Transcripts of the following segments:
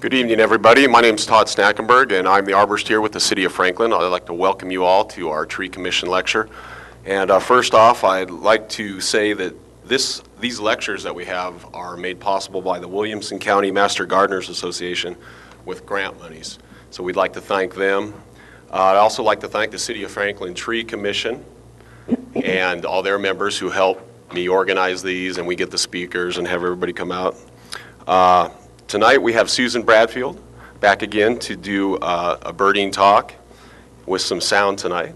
Good evening, everybody. My name is Todd Snackenberg, and I'm the arborist here with the City of Franklin. I'd like to welcome you all to our Tree Commission lecture. And first off, I'd like to say that these lectures that we have are made possible by the Williamson County Master Gardeners Association with grant monies. So we'd like to thank them. I'd also like to thank the City of Franklin Tree Commission and all their members who help me organize these, and we get the speakers and have everybody come out. Tonight we have Susan Bradfield back again to do a birding talk with some sound tonight.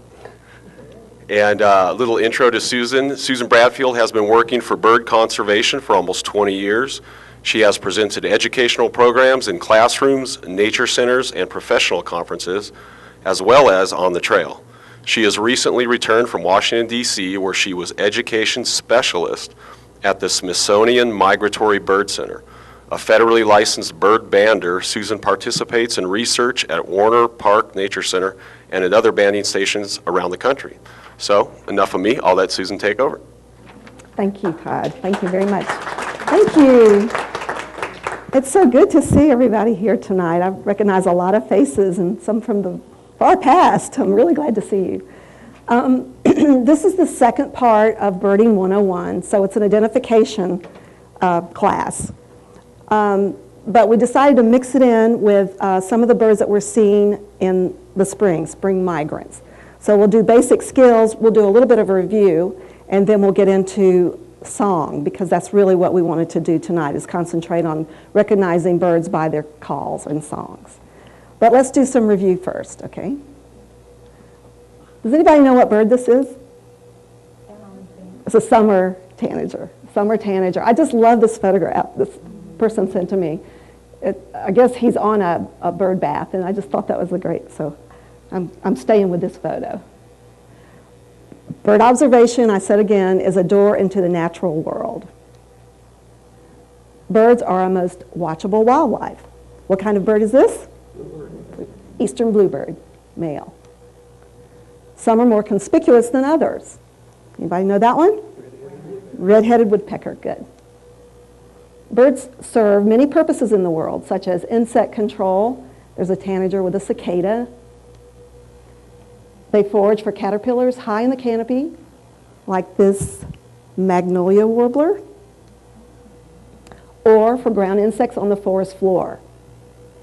And a little intro to Susan. Susan Bradfield has been working for bird conservation for almost 20 years. She has presented educational programs in classrooms, nature centers, and professional conferences, as well as on the trail. She has recently returned from Washington, D.C., where she was education specialist at the Smithsonian Migratory Bird Center. A federally licensed bird bander, Susan participates in research at Warner Park Nature Center and at other banding stations around the country. So, enough of me. I'll let Susan take over. Thank you, Todd. Thank you very much. Thank you. It's so good to see everybody here tonight. I recognize a lot of faces and some from the far past. I'm really glad to see you. This is the second part of Birding 101, so it's an identification class. But we decided to mix it in with some of the birds that we're seeing in the spring migrants. So we'll do basic skills, we'll do a little bit of a review, and then we'll get into song, because that's really what we wanted to do tonight, is concentrate on recognizing birds by their calls and songs. But let's do some review first, okay? Does anybody know what bird this is? It's a summer tanager. Summer tanager. I just love this photograph this person sent to me. I guess he's on a bird bath, and I just thought that was great, so I'm staying with this photo. Bird observation, I said again, is a door into the natural world. Birds are our most watchable wildlife. What kind of bird is this? Bluebird. Eastern bluebird, male. Some are more conspicuous than others. Anybody know that one? Red-headed woodpecker, good. Birds serve many purposes in the world, such as insect control. There's a tanager with a cicada. They forage for caterpillars high in the canopy, like this magnolia warbler, or for ground insects on the forest floor.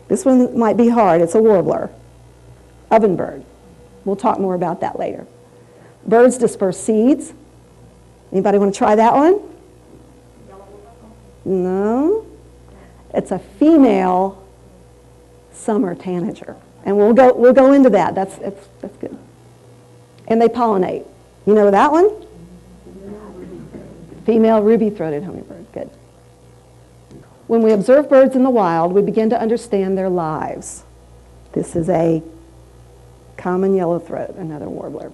This one might be hard. It's a warbler, ovenbird. We'll talk more about that later. Birds disperse seeds. Anybody want to try that one? No. It's a female summer tanager. And we'll go into that. That's good. And they pollinate. You know that one? Female ruby-throated hummingbird. Good. When we observe birds in the wild, we begin to understand their lives. This is a common yellowthroat, another warbler.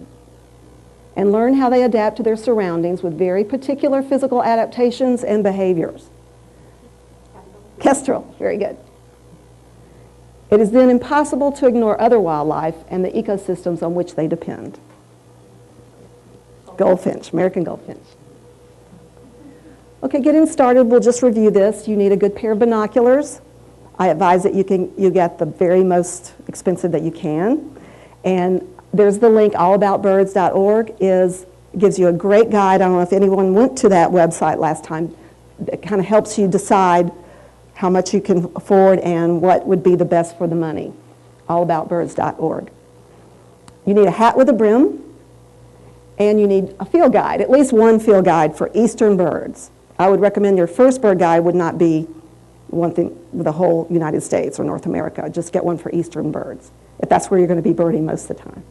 And learn how they adapt to their surroundings with very particular physical adaptations and behaviors. Kestrel, very good. It is then impossible to ignore other wildlife and the ecosystems on which they depend. Goldfinch, American goldfinch. Okay, getting started, we'll just review this. You need a good pair of binoculars. I advise that you get the very most expensive that you can. And there's the link, allaboutbirds.org gives you a great guide. I don't know if anyone went to that website last time. It kind of helps you decide how much you can afford and what would be the best for the money. Allaboutbirds.org. You need a hat with a brim, and you need a field guide, at least one field guide for eastern birds. I would recommend your first bird guide would not be one thing with the whole United States or North America. Just get one for eastern birds, if that's where you're going to be birding most of the time.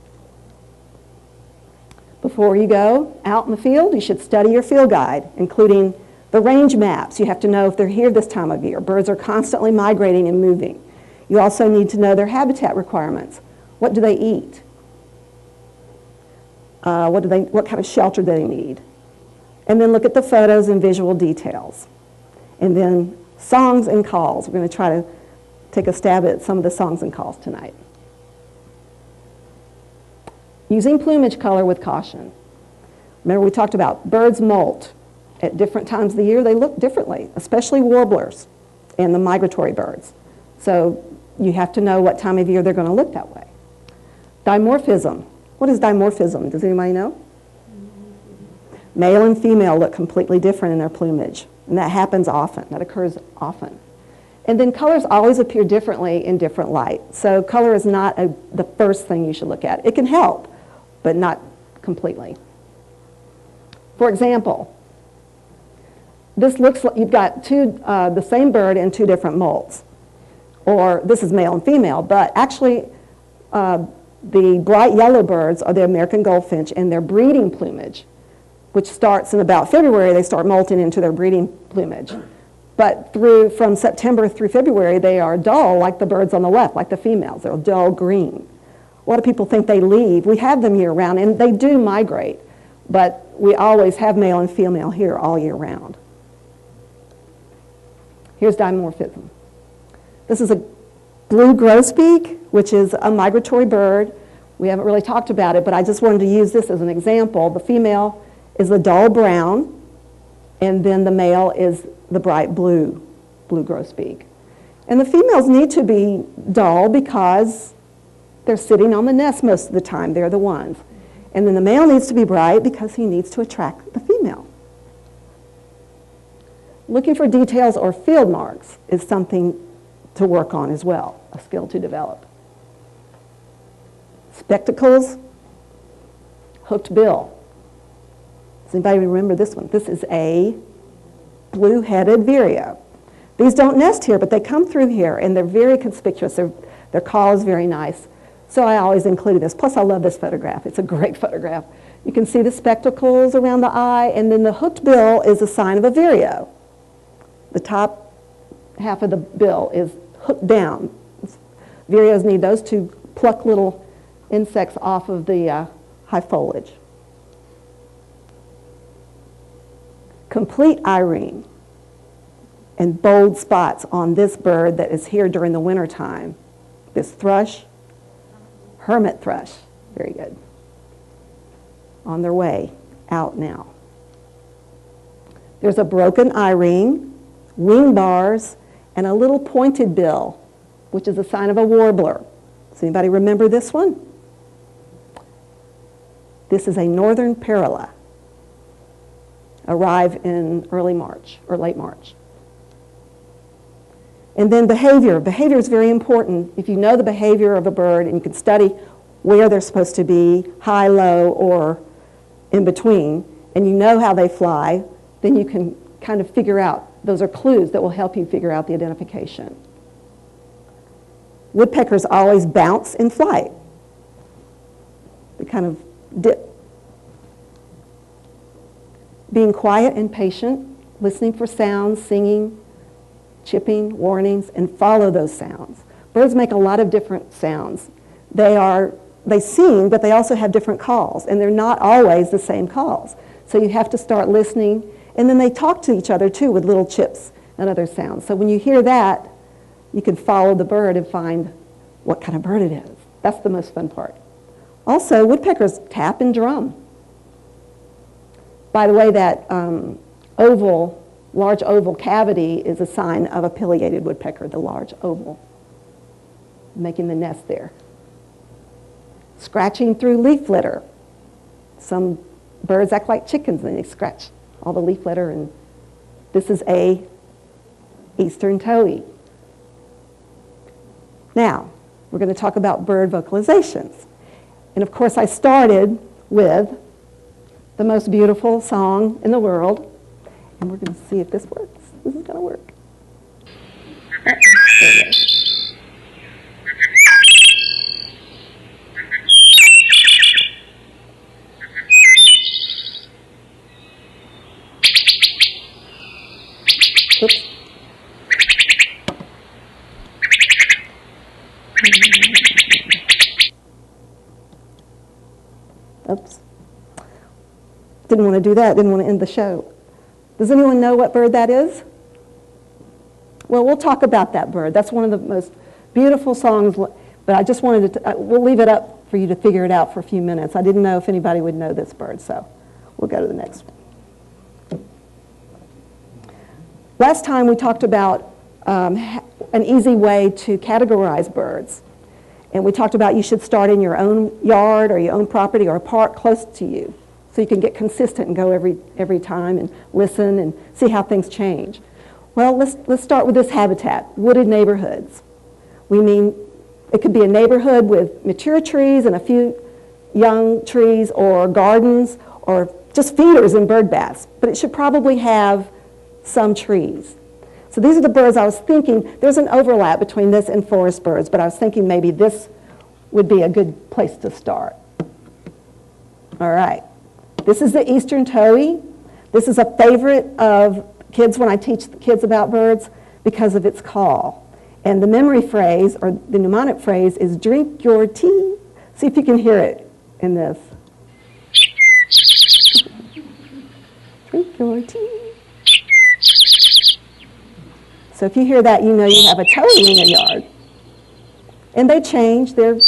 Before you go out in the field, you should study your field guide, including the range maps. You have to know if they're here this time of year. Birds are constantly migrating and moving. You also need to know their habitat requirements. What do they eat? What kind of shelter do they need? And then look at the photos and visual details. And then songs and calls. We're going to try to take a stab at some of the songs and calls tonight. Using plumage color with caution. Remember we talked about birds molt. At different times of the year, they look differently, especially warblers and the migratory birds. So you have to know what time of year they're going to look that way. Dimorphism. What is dimorphism? Does anybody know? Male and female look completely different in their plumage, and that happens often. That occurs often. And then colors always appear differently in different light. So color is not the first thing you should look at. It can help, but not completely. For example, this looks like you've got the same bird in two different molts. Or this is male and female, but actually the bright yellow birds are the American goldfinch, and their breeding plumage, which starts in about February, they start molting into their breeding plumage. But from September through February, they are dull, like the birds on the left, like the females. They're dull green. A lot of people think they leave. We have them year-round, and they do migrate, but we always have male and female here all year round. Here's dimorphism. This is a blue grosbeak, which is a migratory bird. We haven't really talked about it, but I just wanted to use this as an example. The female is the dull brown, and then the male is the bright blue grosbeak. And the females need to be dull because they're sitting on the nest most of the time. They're the ones. And then the male needs to be bright because he needs to attract the female. Looking for details or field marks is something to work on as well, a skill to develop. Spectacles, hooked bill. Does anybody remember this one? This is a blue-headed vireo. These don't nest here, but they come through here, and they're very conspicuous. Their call is very nice. So I always include this. Plus, I love this photograph. It's a great photograph. You can see the spectacles around the eye, and then the hooked bill is a sign of a vireo. The top half of the bill is hooked down. Vireos need those to pluck little insects off of the high foliage. Complete eye-ring and bold spots on this bird that is here during the winter time. This thrush, hermit thrush, very good. On their way out now. There's a broken eye ring, wing bars, and a little pointed bill, which is a sign of a warbler. Does anybody remember this one? This is a northern parula. Arrive in early March or late March. And then behavior. Behavior is very important. If you know the behavior of a bird and you can study where they're supposed to be, high, low, or in between, and you know how they fly, then you can kind of figure out. Those are clues that will help you figure out the identification. Woodpeckers always bounce in flight. They kind of dip. Being quiet and patient, listening for sounds, singing, chipping, warnings, and follow those sounds. Birds make a lot of different sounds. They sing, but they also have different calls, and they're not always the same calls. So you have to start listening, and then they talk to each other too with little chips and other sounds. So when you hear that, you can follow the bird and find what kind of bird it is. That's the most fun part. Also, woodpeckers tap and drum. By the way, that large oval cavity is a sign of a pileated woodpecker, the large oval, making the nest there. Scratching through leaf litter. Some birds act like chickens and they scratch all the leaf litter, and this is a eastern towhee. Now, we're going to talk about bird vocalizations. And of course, I started with the most beautiful song in the world. And we're going to see if this works. This is going to work. Oh, there it is. Oops. Oops. Didn't want to do that. Didn't want to end the show. Does anyone know what bird that is? Well, we'll talk about that bird. That's one of the most beautiful songs, but I just wanted to, we'll leave it up for you to figure it out for a few minutes. I didn't know if anybody would know this bird, so we'll go to the next one. Last time we talked about an easy way to categorize birds. And we talked about you should start in your own yard or your own property or a park close to you so you can get consistent and go every time and listen and see how things change. Well, let's start with this habitat, wooded neighborhoods. We mean it could be a neighborhood with mature trees and a few young trees or gardens or just feeders and bird baths, but it should probably have some trees. So these are the birds I was thinking. There's an overlap between this and forest birds, but I was thinking maybe this would be a good place to start. All right. This is the eastern towhee. This is a favorite of kids when I teach the kids about birds because of its call. And the memory phrase, or the mnemonic phrase, is drink your tea. See if you can hear it in this. Drink your tea. So if you hear that, you know you have a towhee in your yard. And they change their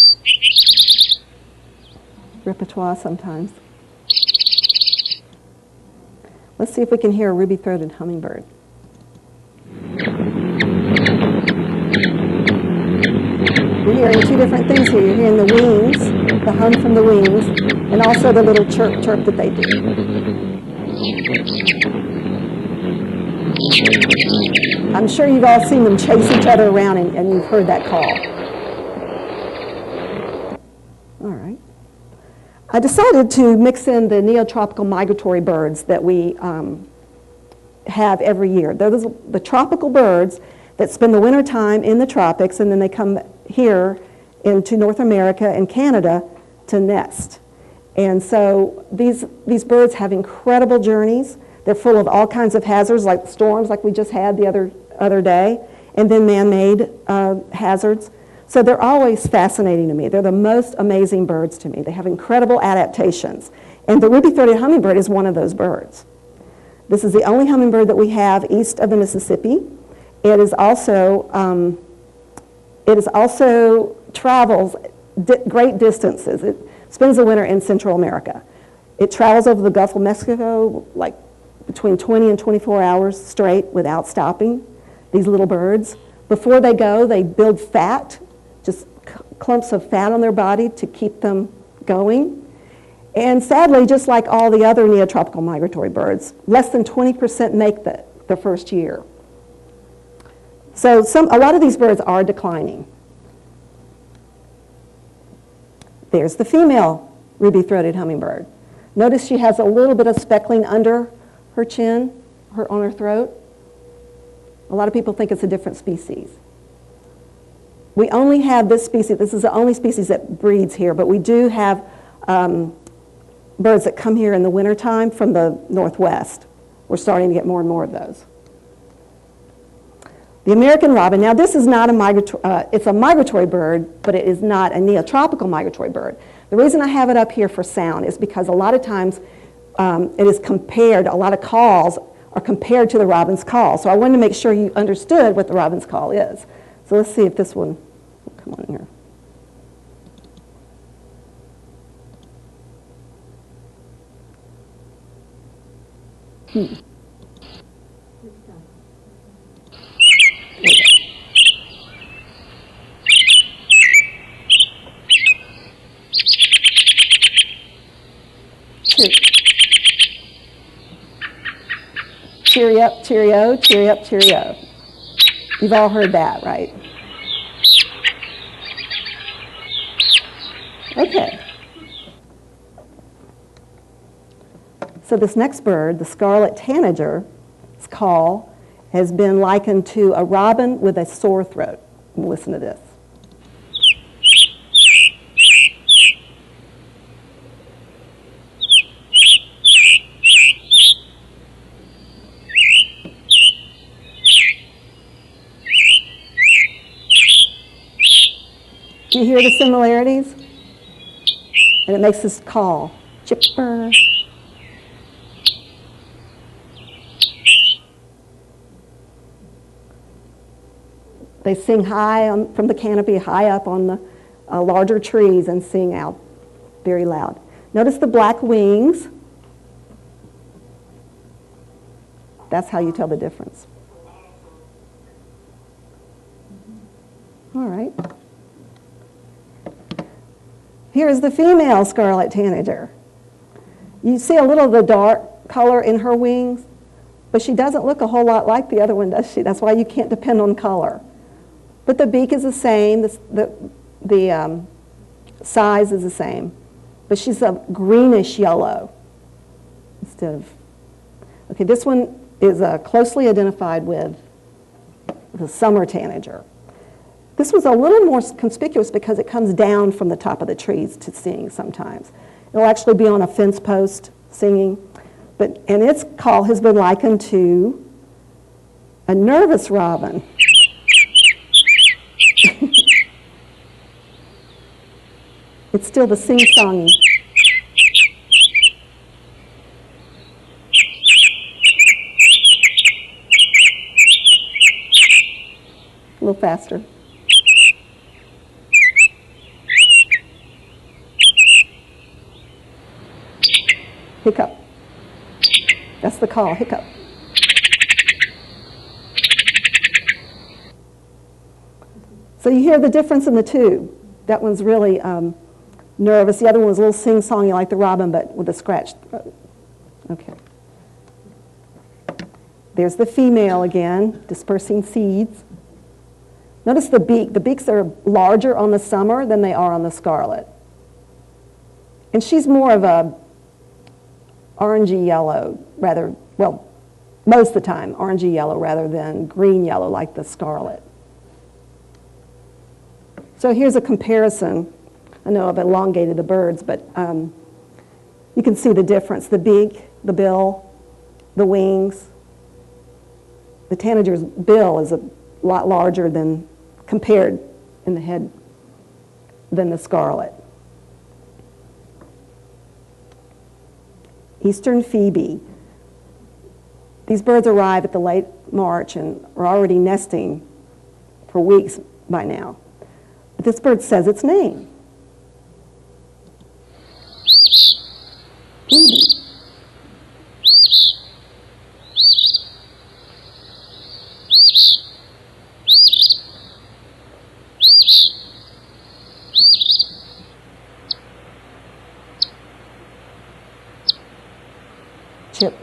repertoire sometimes. Let's see if we can hear a ruby-throated hummingbird. You're hearing two different things here. You're hearing the wings, the hum from the wings, and also the little chirp, chirp that they do. I'm sure you've all seen them chase each other around and you've heard that call. All right. I decided to mix in the neotropical migratory birds that we have every year. They're the tropical birds that spend the winter time in the tropics and then they come here into North America and Canada to nest. And so these birds have incredible journeys. They're full of all kinds of hazards like storms like we just had the other day, and then man-made hazards. So they're always fascinating to me. They're the most amazing birds to me. They have incredible adaptations. And the ruby-throated hummingbird is one of those birds. This is the only hummingbird that we have east of the Mississippi. It is also travels great distances. It spends the winter in Central America. It travels over the Gulf of Mexico like between 20 and 24 hours straight without stopping, these little birds. Before they go, they build fat, just clumps of fat on their body to keep them going. And sadly, just like all the other neotropical migratory birds, less than 20% make the first year. So a lot of these birds are declining. There's the female ruby-throated hummingbird. Notice she has a little bit of speckling under her chin, on her throat. A lot of people think it's a different species. We only have this species. This is the only species that breeds here, but we do have birds that come here in the wintertime from the northwest. We're starting to get more and more of those. The American robin, now this is not a migratory, it's a migratory bird, but it is not a neotropical migratory bird. The reason I have it up here for sound is because a lot of times it is compared, a lot of calls are compared to the robin's call. So I wanted to make sure you understood what the robin's call is. So let's see if this one will come on here. Cheery up, cheerio, cheery up, cheerio. You've all heard that, right? Okay. So this next bird, the scarlet tanager's call has been likened to a robin with a sore throat. Listen to this. Do you hear the similarities? And it makes this call, chipper. They sing high from the canopy, high up on the larger trees and sing out very loud. Notice the black wings. That's how you tell the difference. All right. Here's the female scarlet tanager. You see a little of the dark color in her wings, but she doesn't look a whole lot like the other one, does she? That's why you can't depend on color. But the beak is the same, the size is the same, but she's a greenish yellow instead of, okay, this one is closely identified with the summer tanager. This was a little more conspicuous because it comes down from the top of the trees to sing sometimes. It'll actually be on a fence post singing, and its call has been likened to a nervous robin. It's still the sing-songy. A little faster. Hiccup. That's the call, hiccup. So you hear the difference in the two. That one's really nervous. The other one was a little sing-songy like the robin, but with a scratched throat. Okay. There's the female again, dispersing seeds. Notice the beak. The beaks are larger on the summer than they are on the scarlet. And she's more of a orangey yellow, rather, well, most of the time, orangey yellow rather than green yellow like the scarlet. So here's a comparison. I know I've elongated the birds, but you can see the difference. The beak, the bill, the wings. The tanager's bill is a lot larger than, compared in the head, than the scarlet. Eastern phoebe. These birds arrive at the late March and are already nesting for weeks by now. But this bird says its name. Phoebe. Chip.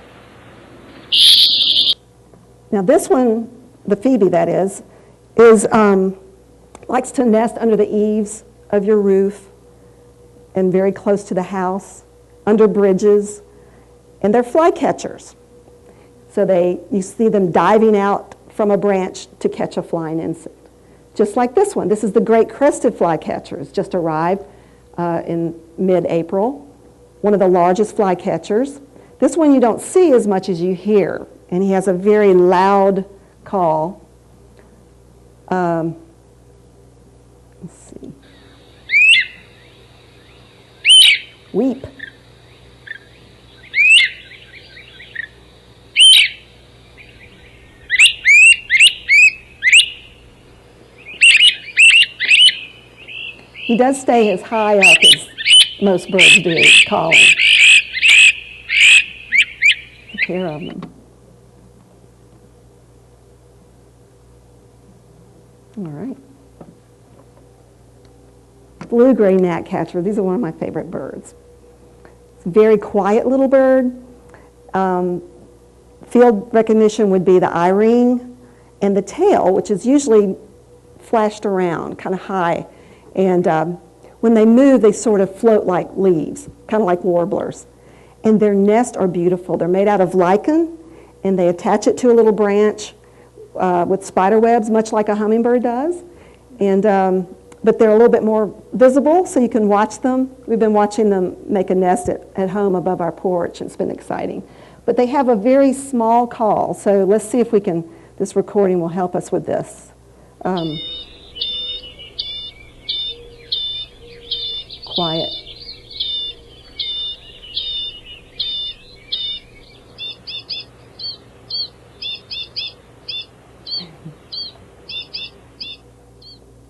Now this one, the phoebe that is likes to nest under the eaves of your roof and very close to the house, under bridges, and they're flycatchers. So you see them diving out from a branch to catch a flying insect. Just like this one. This is the great crested flycatcher. It's just arrived in mid-April. One of the largest flycatchers. This one you don't see as much as you hear, and he has a very loud call. Let's see. Weep. He does stay as high up as most birds do, calling. A pair of them. All right. Blue-gray gnatcatcher. These are one of my favorite birds. It's a very quiet little bird. Field recognition would be the eye ring and the tail, which is usually flashed around, kind of high. And when they move, they sort of float like leaves, kind of like warblers. And their nests are beautiful. They're made out of lichen, and they attach it to a little branch with spider webs, much like a hummingbird does. And but they're a little bit more visible, so you can watch them. We've been watching them make a nest at home above our porch, and it's been exciting. But they have a very small call, so let's see if we can, this recording will help us with this. Quiet.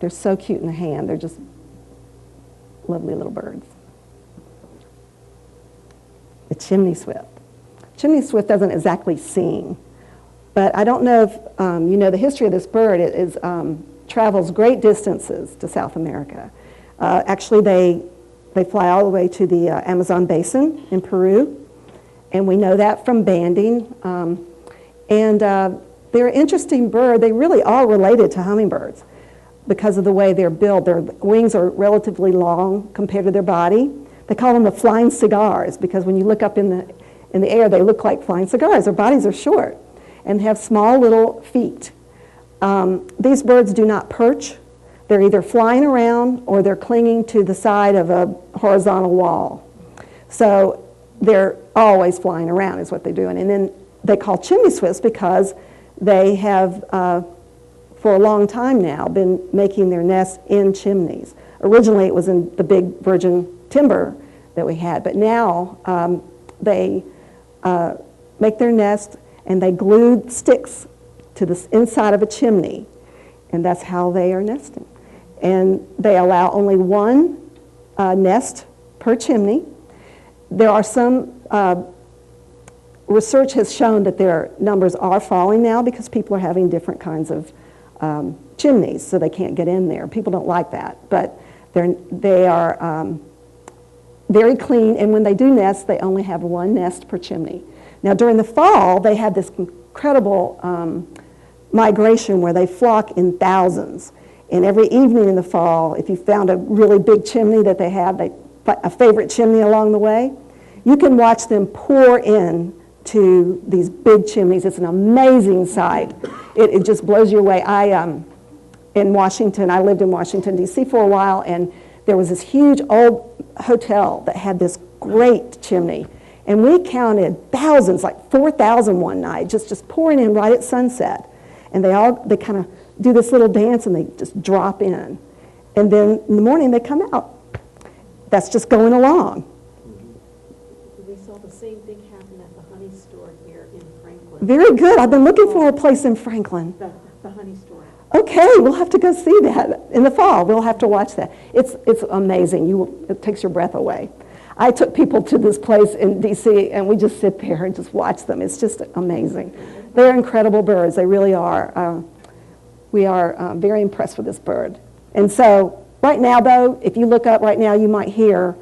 They're so cute in the hand. They're just lovely little birds. The chimney swift. Chimney swift doesn't exactly sing, but I don't know if you know the history of this bird. It is travels great distances to South America. Actually, they fly all the way to the Amazon basin in Peru, and we know that from banding. They're an interesting bird. They really are related to hummingbirds because of the way they're built. Their wings are relatively long compared to their body. They call them the flying cigars because when you look up in the air, they look like flying cigars. Their bodies are short and have small little feet. These birds do not perch. They're either flying around or they're clinging to the side of a horizontal wall. So they're always flying around is what they're doing. And then they call chimney swifts because they have, for a long time now, been making their nests in chimneys. Originally, it was in the big virgin timber that we had, but now they make their nest and they glue sticks to the inside of a chimney, and that's how they are nesting. And they allow only one nest per chimney. There are some research has shown that their numbers are falling now because people are having different kinds of chimneys, so they can't get in there. People don't like that, but they are very clean, and when they do nest, they only have one nest per chimney. Now, during the fall, they have this incredible migration where they flock in thousands. And every evening in the fall, if you found a really big chimney that they have, a favorite chimney along the way, you can watch them pour in to these big chimneys. It's an amazing sight. It just blows you away. In Washington, I lived in Washington, D.C. for a while, and there was this huge old hotel that had this great chimney. And we counted thousands, like 4,000 one night, just pouring in right at sunset. And they kind of do this little dance and they just drop in. And then in the morning they come out. That's just going along. We saw the same thing happen at the honey store here in Franklin. Very good. I've been looking for a place in Franklin. The honey store. Okay, we'll have to go see that in the fall. We'll have to watch that. It's amazing. It takes your breath away. I took people to this place in D.C. and we just sit there and just watch them. It's just amazing. They're incredible birds. They really are. We are very impressed with this bird. And so right now, though, if you look up right now, you might hear,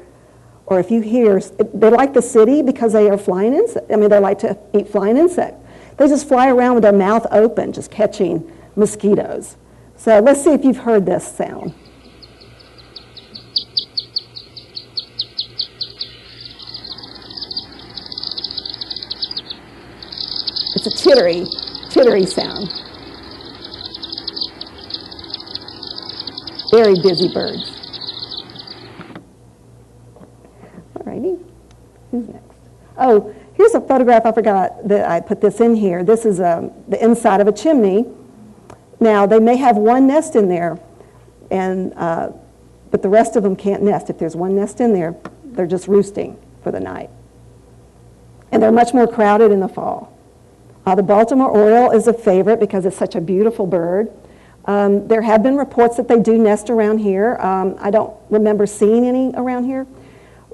or if you hear, they like the city because they are flying insects. I mean, they like to eat flying insects. They just fly around with their mouth open, just catching mosquitoes. So let's see if you've heard this sound. It's a chittery sound. Very busy birds. All righty, who's next? Oh, here's a photograph. I forgot that I put this in here. This is the inside of a chimney. Now, they may have one nest in there, but the rest of them can't nest. If there's one nest in there, they're just roosting for the night. And they're much more crowded in the fall. The Baltimore Oriole is a favorite because it's such a beautiful bird. There have been reports that they do nest around here. I don't remember seeing any around here,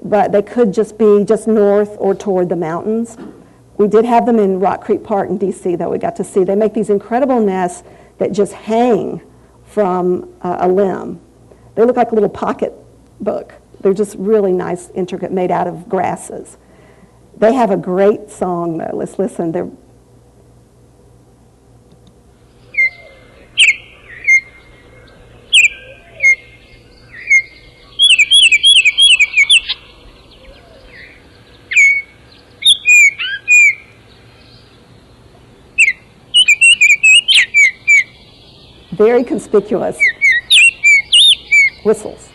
but they could just be just north or toward the mountains. We did have them in Rock Creek Park in D.C. that we got to see. They make these incredible nests that just hang from a limb. They look like a little pocket book. They're just really nice, intricate, made out of grasses. They have a great song, though. Let's listen. They're very conspicuous whistles.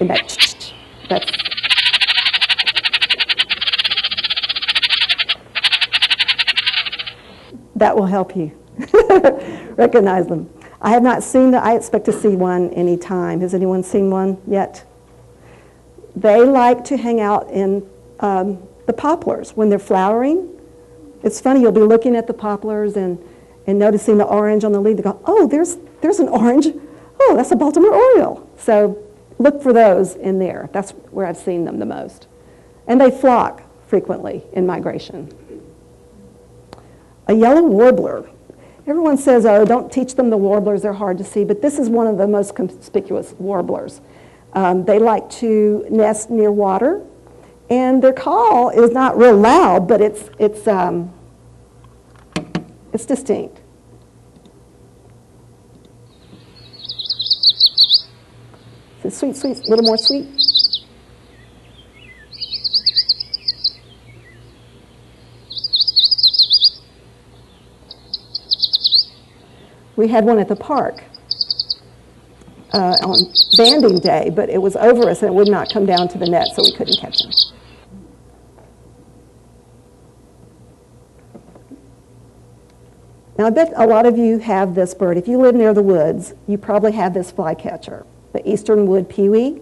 And that's that will help you recognize them. I have not seen that. I expect to see one any time. Has anyone seen one yet? They like to hang out in the poplars when they're flowering. It's funny, you'll be looking at the poplars and noticing the orange on the leaf. They go, oh, there's an orange. Oh, that's a Baltimore Oriole. So look for those in there. That's where I've seen them the most. And they flock frequently in migration. a yellow warbler. Everyone says, oh, don't teach them the warblers, they're hard to see, but this is one of the most conspicuous warblers. They like to nest near water, and their call is not real loud, but it's distinct. It's sweet, sweet, a little more sweet. We had one at the park on banding day, but it was over us and it would not come down to the net, so we couldn't catch him. Now, I bet a lot of you have this bird. If you live near the woods, you probably have this flycatcher, the eastern wood pewee.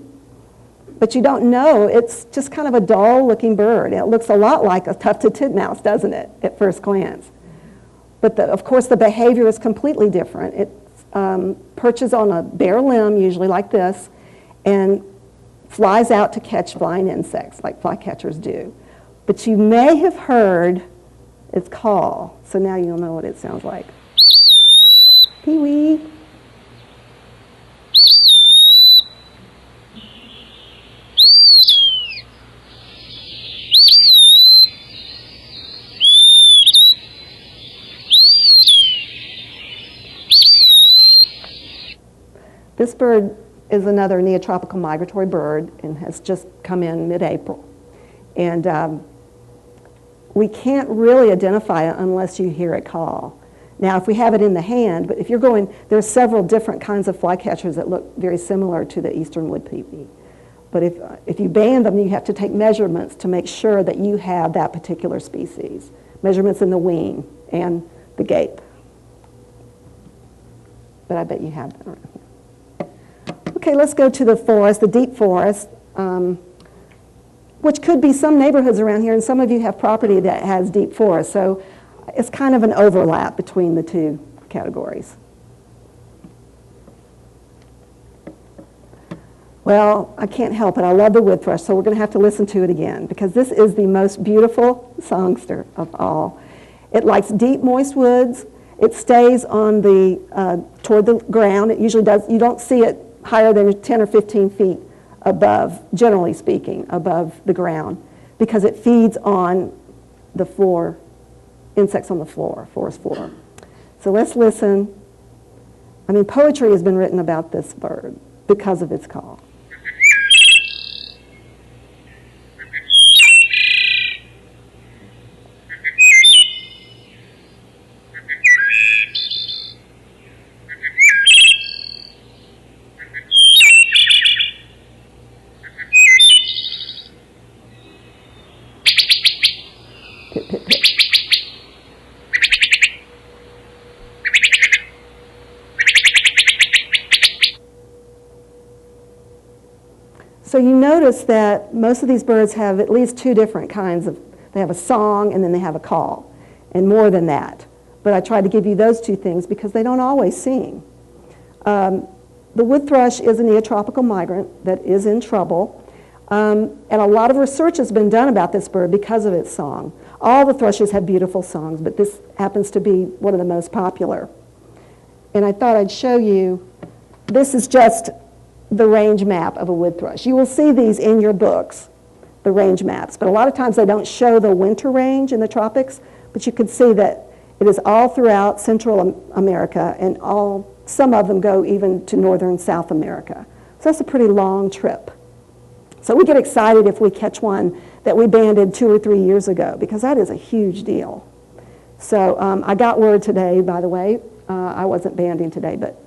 But you don't know, it's just kind of a dull-looking bird. It looks a lot like a tufted titmouse, doesn't it, at first glance? But of course, the behavior is completely different. It perches on a bare limb, usually like this, and flies out to catch flying insects, like flycatchers do. But you may have heard its call, so now you'll know what it sounds like. Pee-wee. This bird is another neotropical migratory bird and has just come in mid-April. And we can't really identify it unless you hear it call. Now, if we have it in the hand, but if you're going, there's several different kinds of flycatchers that look very similar to the eastern wood pewee. But if you band them, you have to take measurements to make sure that you have that particular species. Measurements in the wing and the gape. But I bet you have that around here. Okay, let's go to the forest, the deep forest, which could be some neighborhoods around here, and some of you have property that has deep forest, so it's kind of an overlap between the two categories. Well, I can't help it. I love the wood thrush, so we're going to have to listen to it again, because this is the most beautiful songster of all. It likes deep, moist woods. It stays on the toward the ground. It usually does. You don't see it higher than 10 or 15 feet above, generally speaking, above the ground, because it feeds on the floor, insects on the floor, forest floor. So let's listen. I mean, poetry has been written about this bird because of its call. Pip, pip, pip. So you notice that most of these birds have at least two different kinds of, they have a song and then they have a call, and more than that. But I tried to give you those two things because they don't always sing. The wood thrush is a neotropical migrant that is in trouble. And a lot of research has been done about this bird because of its song. All the thrushes have beautiful songs, but this happens to be one of the most popular. And I thought I'd show you, this is just the range map of a wood thrush. You will see these in your books, the range maps, but a lot of times they don't show the winter range in the tropics, but you can see that it is all throughout Central America, and some of them go even to northern South America. So that's a pretty long trip. So we get excited if we catch one that we banded 2 or 3 years ago, because that is a huge deal. So I got word today, by the way, I wasn't banding today, but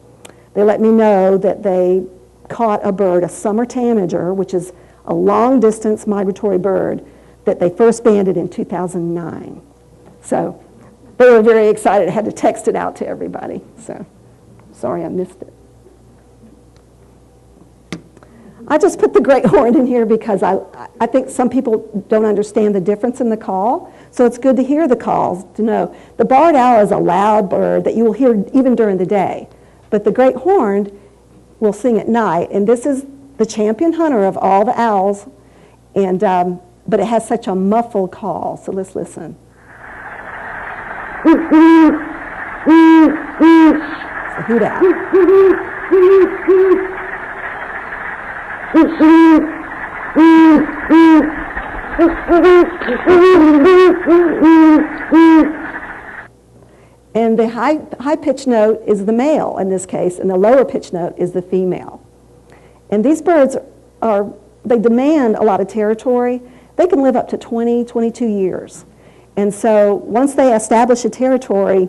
they let me know that they caught a bird, a summer tanager, which is a long-distance migratory bird that they first banded in 2009. So they were very excited. I had to text it out to everybody. So sorry I missed it. I just put the great horn in here because I think some people don't understand the difference in the call. So it's good to hear the calls, to know. The barred owl is a loud bird that you will hear even during the day. But the great horned will sing at night. And this is the champion hunter of all the owls. And, but it has such a muffled call. So let's listen. It's a hoot owl. And the high pitch note is the male in this case, and the lower pitch note is the female. And these birds they demand a lot of territory. They can live up to 20, 22 years. And so once they establish a territory,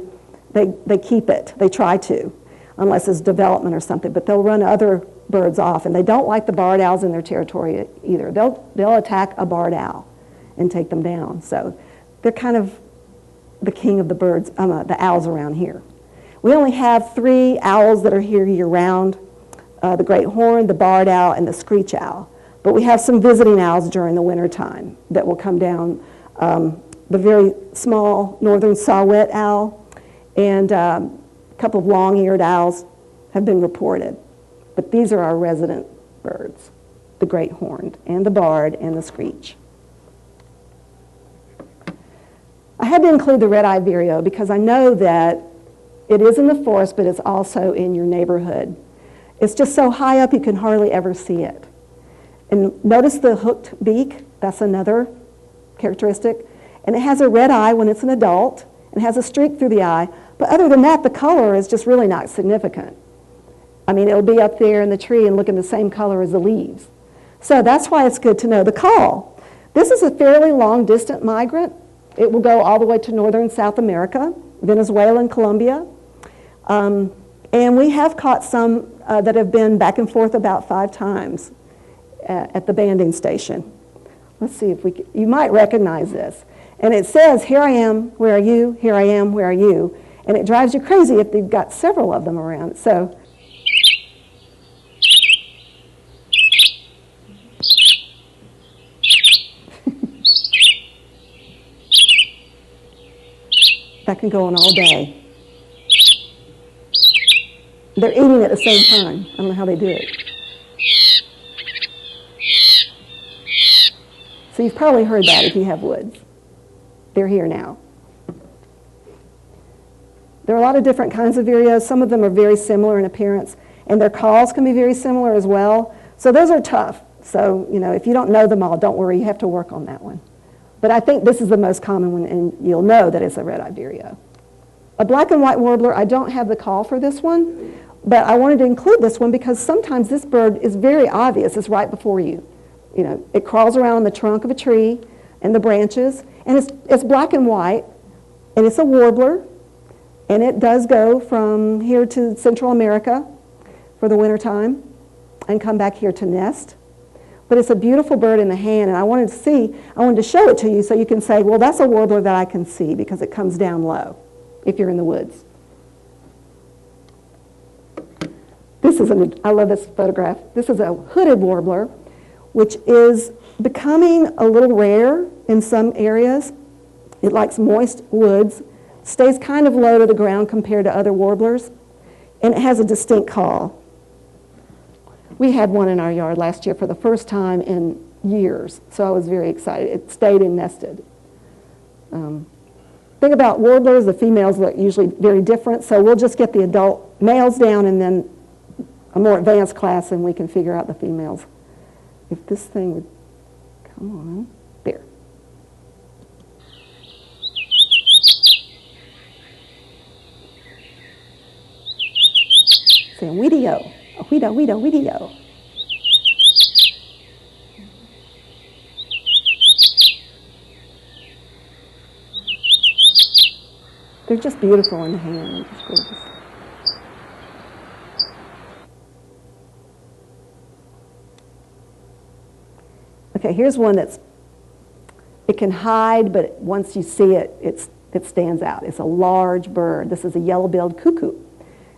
they keep it. They try to, unless it's development or something. But they'll run other birds off, and they don't like the barred owls in their territory either. They'll attack a barred owl and take them down. So they're kind of the king of the birds, the owls around here. We only have 3 owls that are here year-round, the great horned, the barred owl, and the screech owl. But we have some visiting owls during the wintertime that will come down. The very small northern saw-whet owl and a couple of long-eared owls have been reported. But these are our resident birds, the great horned, and the barred, and the screech. I had to include the red-eyed vireo because I know that it is in the forest, but it's also in your neighborhood. It's just so high up you can hardly ever see it. And notice the hooked beak, that's another characteristic. And it has a red eye when it's an adult, and has a streak through the eye. But other than that, the color is just really not significant. I mean, it'll be up there in the tree and looking the same color as the leaves. So that's why it's good to know the call. This is a fairly long distant migrant. It will go all the way to northern South America, Venezuela and Colombia. And we have caught some that have been back and forth about 5 times at the banding station. Let's see if you might recognize this. And it says, here I am, where are you? Here I am, where are you? And it drives you crazy if you've got several of them around. So that can go on all day. They're eating at the same time. I don't know how they do it. So you've probably heard that if you have woods. They're here now. There are a lot of different kinds of vireos. Some of them are very similar in appearance, and their calls can be very similar as well. So those are tough. So, you know, if you don't know them all, don't worry, you have to work on that one. But I think this is the most common one, and you'll know that it's a red-eyed vireo. A black and white warbler, I don't have the call for this one, but I wanted to include this one because sometimes this bird is very obvious. It's right before you. You know, it crawls around the trunk of a tree and the branches, and it's black and white, and it's a warbler, and it does go from here to Central America for the wintertime and come back here to nest. But it's a beautiful bird in the hand, and I wanted to show it to you so you can say, well, that's a warbler that I can see because it comes down low if you're in the woods. I love this photograph. This is a hooded warbler, which is becoming a little rare in some areas. It likes moist woods, stays kind of low to the ground compared to other warblers, and it has a distinct call. We had one in our yard last year for the first time in years, so I was very excited. It stayed and nested. Thing about warblers, the females look usually very different, so we'll just get the adult males down and then a more advanced class, and we can figure out the females. If this thing would come on, there. Say, weedio, weedo, weedo, weedio. They're just beautiful in the hand, just gorgeous. Okay, here's one it can hide, but once you see it, it stands out. It's a large bird. This is a yellow-billed cuckoo.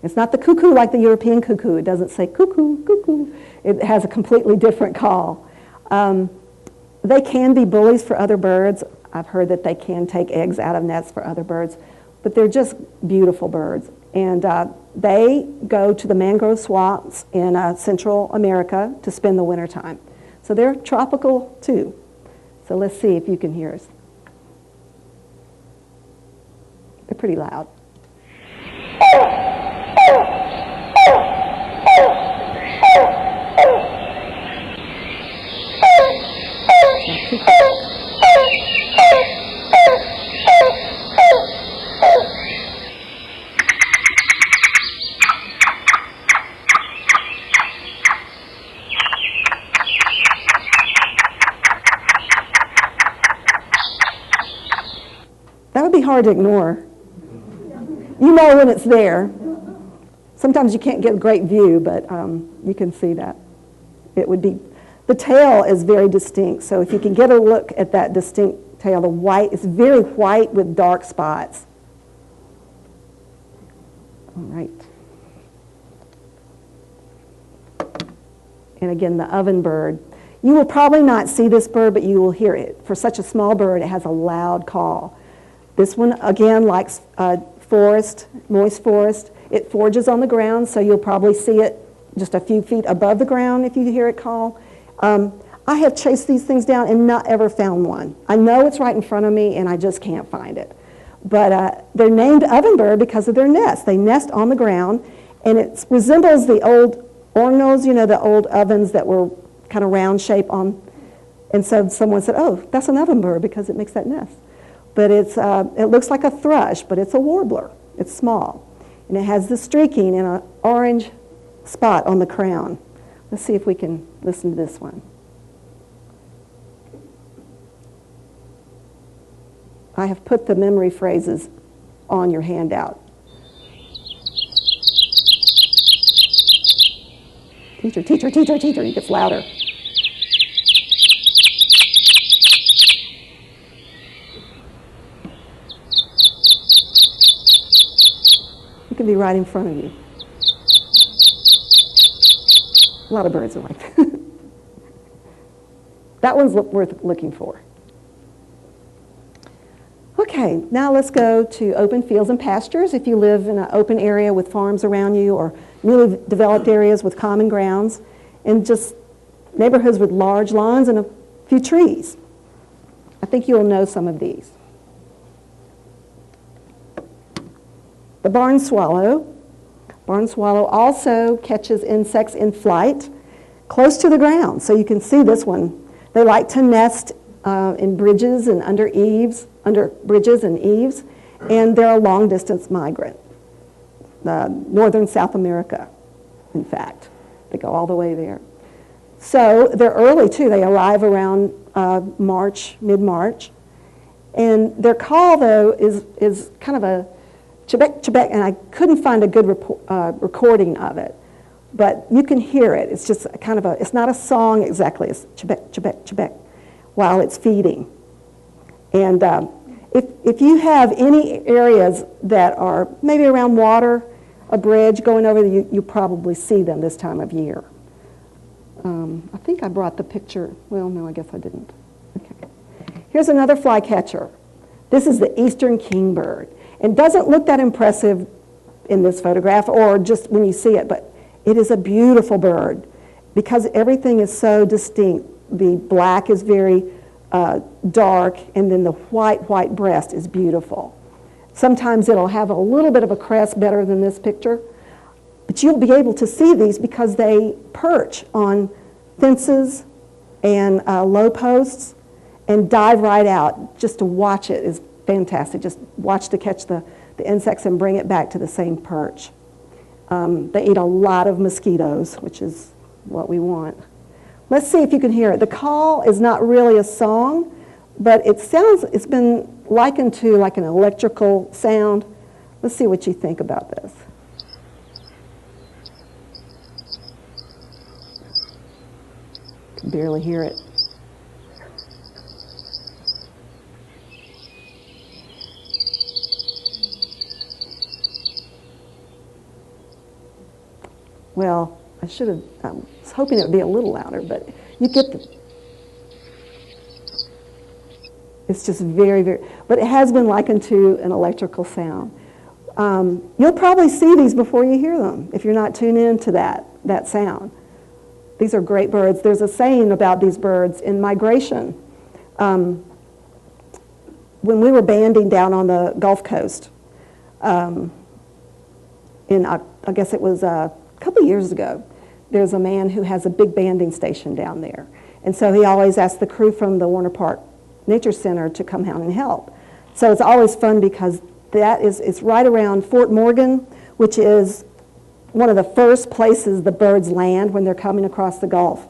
It's not the cuckoo like the European cuckoo. It doesn't say cuckoo, cuckoo. It has a completely different call. They can be bullies for other birds. I've heard that they can take eggs out of nets for other birds, but they're just beautiful birds. And they go to the mangrove swamps in Central America to spend the wintertime. So they're tropical too. So let's see if you can hear us. They're pretty loud. That would be hard to ignore. You know when it's there. Sometimes you can't get a great view, but you can see that. It would be, the tail is very distinct, so if you can get a look at that distinct tail, the white, it's very white with dark spots. All right. And again, the ovenbird. You will probably not see this bird, but you will hear it. For such a small bird, it has a loud call. This one, again, likes forest, moist forest. It forages on the ground, so you'll probably see it just a few feet above the ground if you hear it call. I have chased these things down and not ever found one. I know it's right in front of me, and I just can't find it. But they're named ovenbird because of their nest. They nest on the ground, and it resembles the old hornos, you know, the old ovens that were kind of round shape on. And so someone said, oh, that's an ovenbird because it makes that nest. But it looks like a thrush, but it's a warbler. It's small. And it has the streaking and an orange spot on the crown. Let's see if we can listen to this one. I have put the memory phrases on your handout. Teacher, teacher, teacher, teacher. It gets louder. It can be right in front of you. A lot of birds are like that. That one's worth looking for. Okay, now let's go to open fields and pastures. If you live in an open area with farms around you or newly developed areas with common grounds and just neighborhoods with large lawns and a few trees. I think you'll know some of these. The barn swallow. Barn swallow also catches insects in flight close to the ground. So you can see this one. They like to nest in bridges and under bridges and eaves, and they're a long-distance migrant. Northern South America, in fact. They go all the way there. So they're early, too. They arrive around March, mid-March. And their call, though, is kind of a chebek, chebek, and I couldn't find a good recording of it. But you can hear it. It's just kind of it's not a song exactly. It's chebek, chebek, chebek, while it's feeding. And if you have any areas that are maybe around water, a bridge going over, you probably see them this time of year. I think I brought the picture. Well, no, I guess I didn't. Okay. Here's another flycatcher. This is the eastern kingbird. It doesn't look that impressive in this photograph or just when you see it, but it is a beautiful bird because everything is so distinct. The black is very dark, and then the white breast is beautiful. Sometimes it'll have a little bit of a crest better than this picture, but you'll be able to see these because they perch on fences and low posts and dive right out. Just to watch it is fantastic. Just watch to catch the insects and bring it back to the same perch. They eat a lot of mosquitoes, which is what we want. Let's see if you can hear it. The call is not really a song, but it's been likened to like an electrical sound. Let's see what you think about this. Can barely hear it. Well, I was hoping it would be a little louder, but you get it's just very, very, but it has been likened to an electrical sound. You'll probably see these before you hear them if you're not tuned in to that sound. These are great birds. There's a saying about these birds in migration. When we were banding down on the Gulf Coast, I guess it was a couple of years ago, there's a man who has a big banding station down there. And so he always asks the crew from the Warner Park Nature Center to come out and help. So it's always fun because it's right around Fort Morgan, which is one of the first places the birds land when they're coming across the Gulf.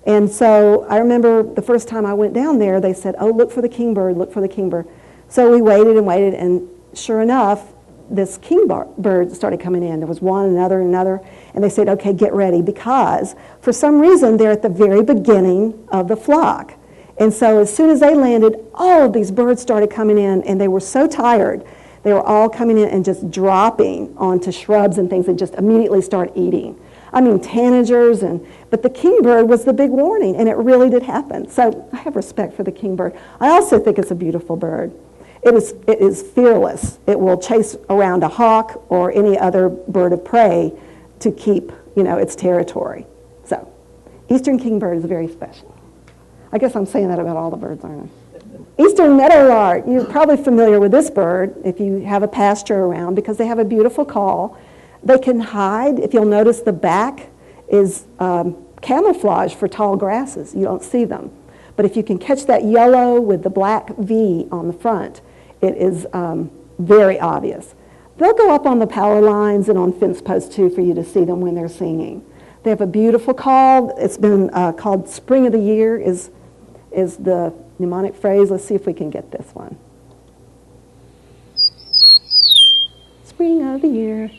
And so I remember the first time I went down there, they said, oh, look for the kingbird, look for the kingbird. So we waited and waited, and sure enough, this kingbird started coming in. There was one, another, and they said, okay, get ready, because for some reason they're at the very beginning of the flock. And so as soon as they landed, all of these birds started coming in, and they were so tired. They were all coming in and just dropping onto shrubs and things and just immediately start eating. I mean, tanagers, but the kingbird was the big warning, and it really did happen. So I have respect for the kingbird. I also think it's a beautiful bird. It is fearless. It will chase around a hawk or any other bird of prey to keep, its territory. So, eastern kingbird is very special. I guess I'm saying that about all the birds, aren't I? Eastern meadowlark. You're probably familiar with this bird if you have a pasture around, because they have a beautiful call. They can hide. If you'll notice, the back is camouflage for tall grasses. You don't see them. But if you can catch that yellow with the black V on the front, it is very obvious. They'll go up on the power lines and on fence posts too for you to see them when they're singing. They have a beautiful call. It's been called Spring of the Year is the mnemonic phrase. Let's see if we can get this one. Spring of the Year.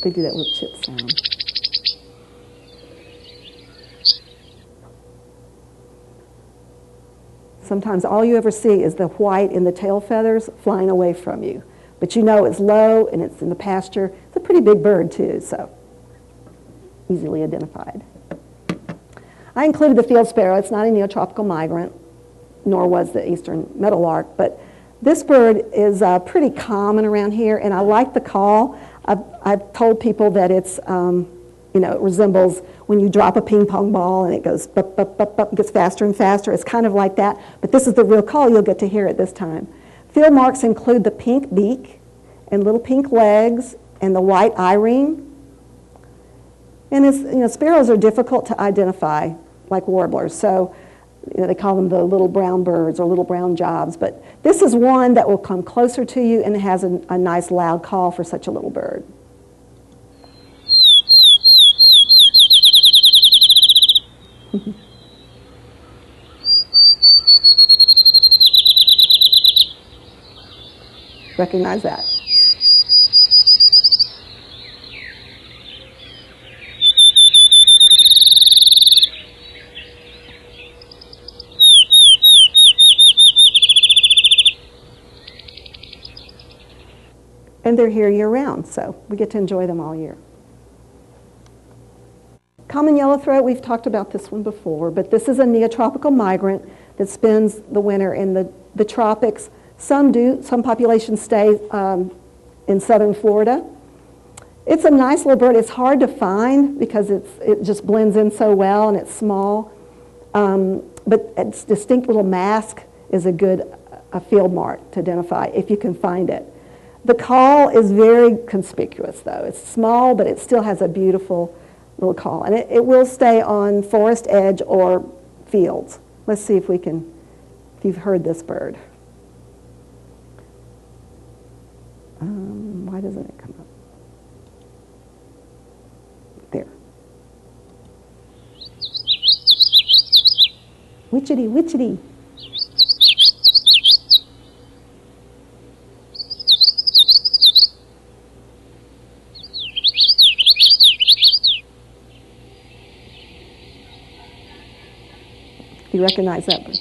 They do that little chip sound. Sometimes all you ever see is the white in the tail feathers flying away from you. But you know it's low and it's in the pasture. It's a pretty big bird too, so easily identified. I included the field sparrow. It's not a neotropical migrant, nor was the eastern meadowlark, but this bird is pretty common around here, and I like the call. I've told people that it's, it resembles when you drop a ping pong ball and it goes bup, bup, bup, bup, gets faster and faster. It's kind of like that, but this is the real call. You'll get to hear it this time. Field marks include the pink beak and little pink legs and the white eye ring. And sparrows are difficult to identify, like warblers, so they call them the little brown birds or little brown jobs, but this is one that will come closer to you and it has a nice loud call for such a little bird. Recognize that. And they're here year-round, so we get to enjoy them all year. Common yellowthroat, we've talked about this one before, but this is a neotropical migrant that spends the winter in the tropics. Some populations stay in southern Florida. It's a nice little bird. It's hard to find because it just blends in so well and it's small. But its distinct little mask is a field mark to identify if you can find it. The call is very conspicuous, though. It's small, but it still has a beautiful little call. And it will stay on forest edge or fields. Let's see if you've heard this bird. Why doesn't it come up? There. Witchety, witchety. Do you recognize that bird?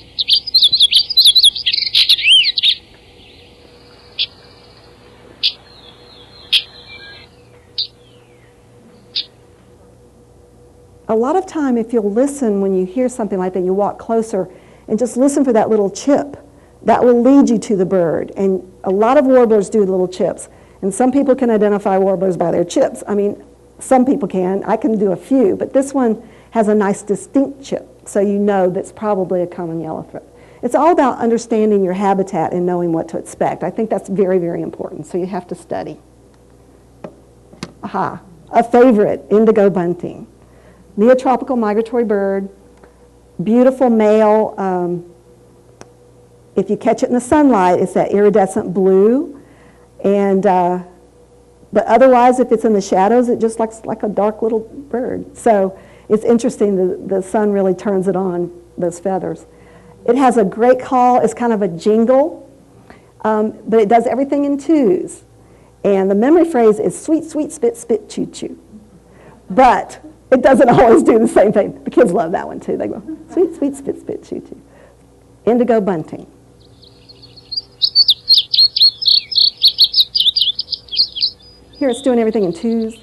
A lot of time, if you'll listen when you hear something like that, you walk closer and just listen for that little chip. That will lead you to the bird. And a lot of warblers do little chips. And some people can identify warblers by their chips. I mean, some people can. I can do a few. But this one has a nice distinct chip, so you know that's probably a common yellowthroat. It's all about understanding your habitat and knowing what to expect. I think that's very, very important. So you have to study. Aha. A favorite, indigo bunting. Neotropical migratory bird. Beautiful male. If you catch it in the sunlight, it's that iridescent blue. And, but otherwise, if it's in the shadows, it just looks like a dark little bird. So it's interesting, the sun really turns it on, those feathers. It has a great call. It's kind of a jingle, but it does everything in twos. And the memory phrase is sweet, sweet, spit, spit, choo, choo. But it doesn't always do the same thing. The kids love that one too. They go, sweet, sweet, spit, spit, choo, choo. Indigo bunting. Here it's doing everything in twos.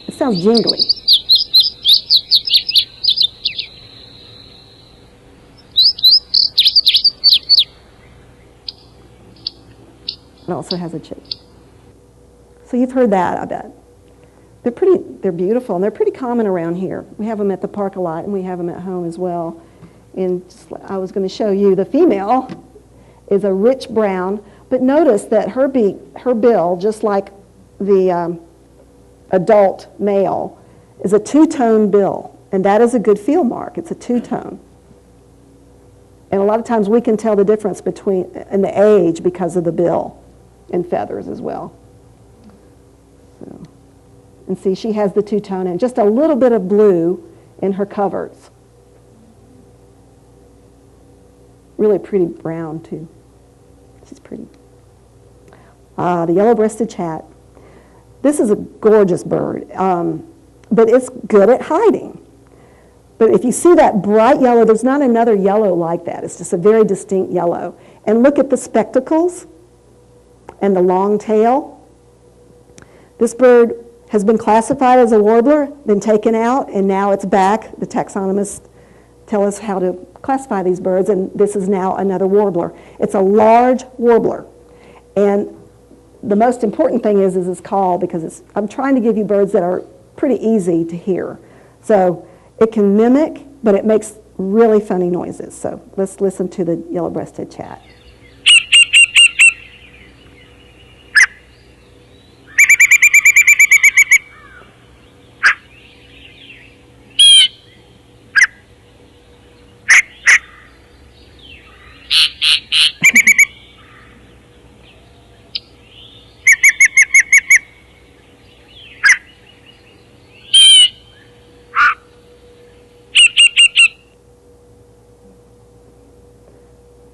It sounds jingly. It also has a chip. So you've heard that, I bet. They're beautiful, and they're pretty common around here. We have them at the park a lot, and we have them at home as well. And I was going to show you, the female is a rich brown, but notice that her bill, just like the adult male, is a two-tone bill, and that is a good field mark. It's a two-tone. And a lot of times we can tell the difference in the age because of the bill and feathers as well. So, and see, she has the two-tone and just a little bit of blue in her coverts. Really pretty brown, too. She's pretty. The yellow-breasted chat. This is a gorgeous bird, but it's good at hiding. But if you see that bright yellow, there's not another yellow like that. It's just a very distinct yellow. And look at the spectacles and the long tail. This bird has been classified as a warbler, been taken out, and now it's back. The taxonomists tell us how to classify these birds, and this is now another warbler. It's a large warbler. And the most important thing is its call, because I'm trying to give you birds that are pretty easy to hear. So it can mimic, but it makes really funny noises. So let's listen to the yellow-breasted chat.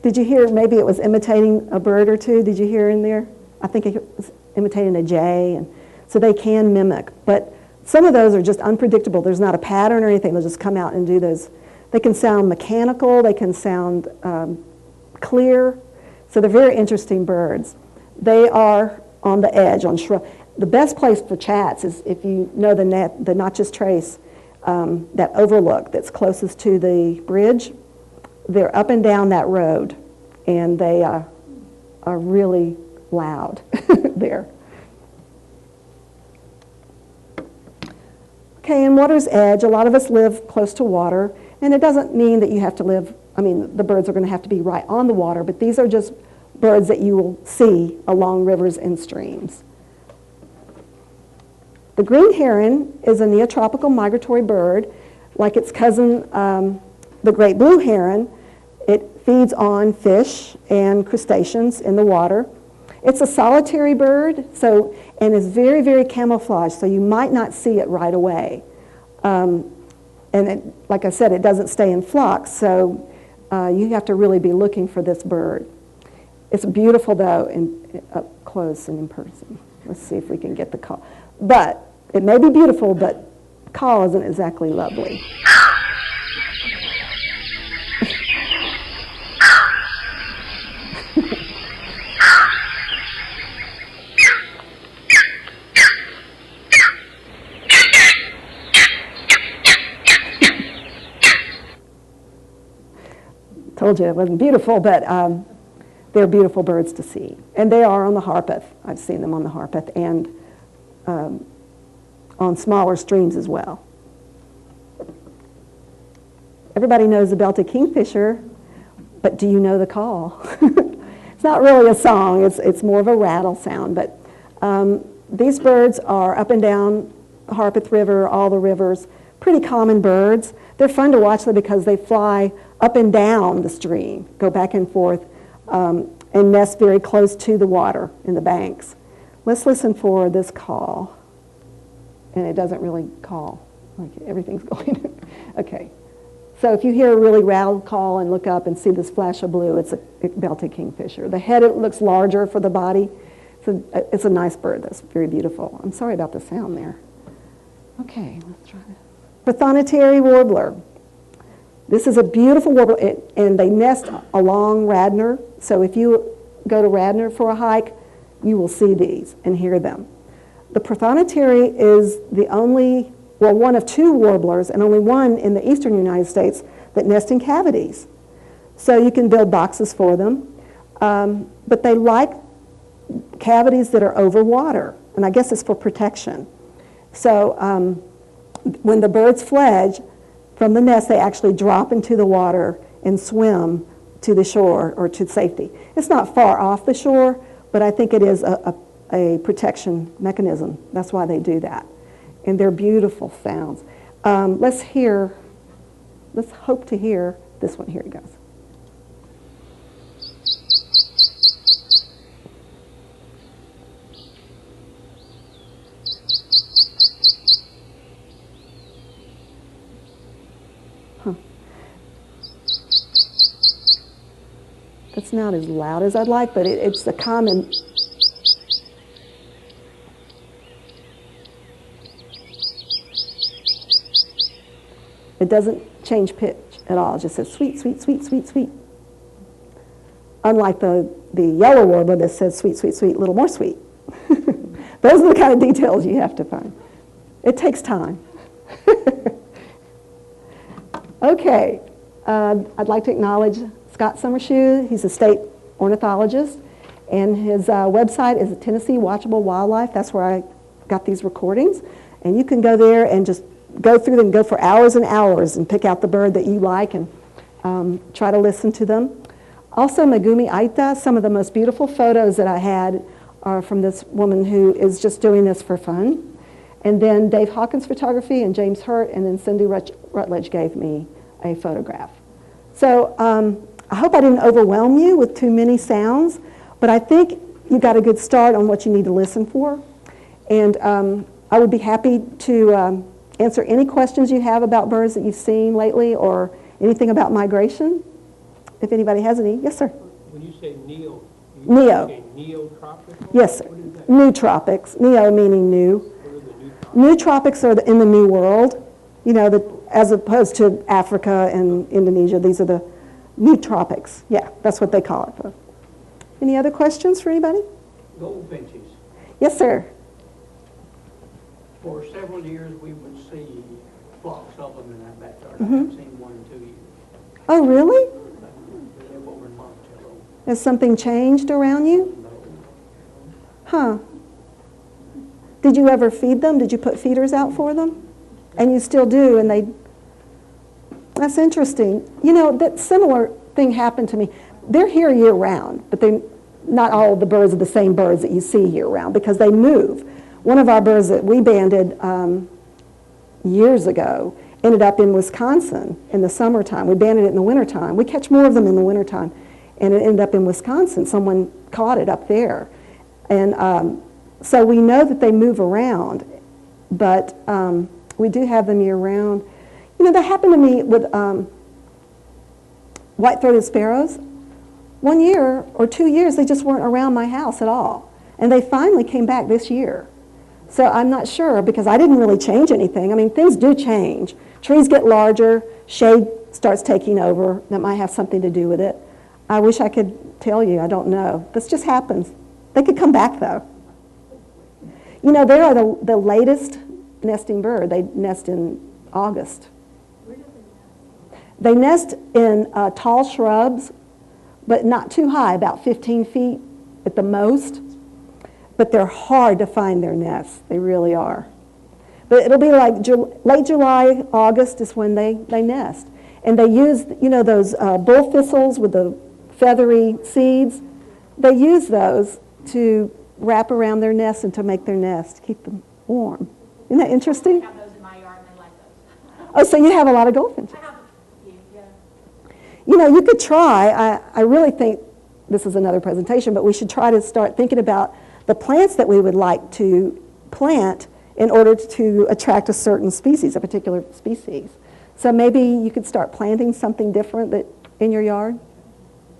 Did you hear, maybe it was imitating a bird or two? Did you hear in there? I think it was imitating a jay. And so they can mimic. But some of those are just unpredictable. There's not a pattern or anything. They'll just come out and do those. They can sound mechanical. They can sound clear. So they're very interesting birds. They are on the edge, on shrub. The best place for chats is if you know the Natchez Trace, that overlook that's closest to the bridge. They're up and down that road, and they are really loud there. Okay, in water's edge, a lot of us live close to water, and it doesn't mean that you have to live, the birds are going to have to be right on the water, but these are just birds that you will see along rivers and streams. The green heron is a neotropical migratory bird, like its cousin, the great blue heron. It feeds on fish and crustaceans in the water. It's a solitary bird, and is very, very camouflaged, so you might not see it right away. Like I said, it doesn't stay in flocks, so you have to really be looking for this bird. It's beautiful, though, up close and in person. Let's see if we can get the call. But it may be beautiful, but the call isn't exactly lovely. told you it wasn't beautiful, but they're beautiful birds to see. And they are on the Harpeth. I've seen them on the Harpeth and on smaller streams as well. Everybody knows the belted kingfisher, but do you know the call? It's not really a song, it's more of a rattle sound, but these birds are up and down the Harpeth River, all the rivers, pretty common birds. They're fun to watch though because they fly up and down the stream, go back and forth, and nest very close to the water in the banks. Let's listen for this call. And it doesn't really call, like everything's going. Okay. So if you hear a really loud call and look up and see this flash of blue, it's a belted kingfisher. The head, it looks larger for the body. It's a nice bird. That's very beautiful. I'm sorry about the sound there. Okay, let's try this. Prothonotary warbler. This is a beautiful warbler, and they nest along Radnor. So if you go to Radnor for a hike, you will see these and hear them. The prothonotary is the only, well, one of two warblers, and only one in the eastern United States that nest in cavities. So you can build boxes for them, but they like cavities that are over water, and I guess it's for protection. So when the birds fledge from the nest, they actually drop into the water and swim to the shore or to safety. It's not far off the shore, but I think it is a protection mechanism. That's why they do that. And they're beautiful sounds. Let's hope to hear this one. Here it goes. Huh. That's not as loud as I'd like, but it's a common. It doesn't change pitch at all. It just says sweet, sweet, sweet, sweet, sweet. Unlike the yellow warbler that says sweet, sweet, sweet, a little more sweet. Those are the kind of details you have to find. It takes time. Okay, I'd like to acknowledge Scott Summershoe. He's a state ornithologist, and his website is Tennessee Watchable Wildlife. That's where I got these recordings. And you can go there and just go through them, go for hours and hours and pick out the bird that you like and try to listen to them. Also, Megumi Aita, some of the most beautiful photos that I had are from this woman who is just doing this for fun. And then Dave Hawkins Photography and James Hurt, and then Cindy Rutledge gave me a photograph. So I hope I didn't overwhelm you with too many sounds, but I think you got a good start on what you need to listen for. And I would be happy to answer any questions you have about birds that you've seen lately or anything about migration, if anybody has any. Yes, sir? When you say neo, Neo. say neotropical? Yes, sir. What is that? New tropics. Neo meaning new. What are the new tropics? New tropics are in the New World, you know, as opposed to Africa and Indonesia. These are the new tropics. Yeah, that's what they call it. Any other questions for anybody? Goldfinches. Yes, sir. For several years, we would see flocks of them in our backyard. Mm-hmm. I haven't seen one in 2 years. Oh, really? They live over in Monticello. Has something changed around you? Huh. Did you ever feed them? Did you put feeders out for them? And you still do, and they... That's interesting. You know, that similar thing happened to me. They're here year-round, but they're not all the birds are the same birds that you see year-round because they move. One of our birds that we banded years ago ended up in Wisconsin in the summertime. We banded it in the wintertime. We catch more of them in the wintertime, and it ended up in Wisconsin. Someone caught it up there. And so we know that they move around, but we do have them year-round. You know, that happened to me with white-throated sparrows. 1 year or 2 years, they just weren't around my house at all. And they finally came back this year. So I'm not sure because I didn't really change anything. I mean, things do change. Trees get larger, shade starts taking over. That might have something to do with it. I wish I could tell you. I don't know. This just happens. They could come back, though. You know, they are the latest nesting bird. They nest in August. They nest in tall shrubs, but not too high, about 15 feet at the most. But they're hard to find their nests. They really are. But it'll be like late July, August is when they nest. And they use, those bull thistles with the feathery seeds. They use those to wrap around their nest and to make their nest, keep them warm. Isn't that interesting? I have those in my yard and I like those. Oh, so you have a lot of goldfinches. I have a few, yeah. You could try, I really think, this is another presentation, but we should try to start thinking about the plants that we would like to plant in order to attract a certain species, a particular species. So maybe you could start planting something different in your yard.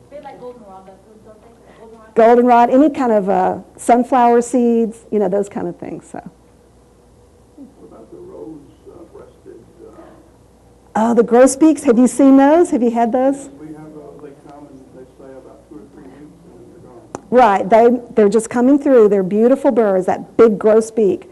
They like goldenrod, don't they? Goldenrod. Goldenrod, any kind of sunflower seeds, those kind of things. So. What about the rose-breasted? Oh, the grosbeaks, have you seen those? Have you had those? We have, they come and they stay about 2 or 3 weeks and then they're gone. Right, they're just coming through. They're beautiful birds, that big grosbeak.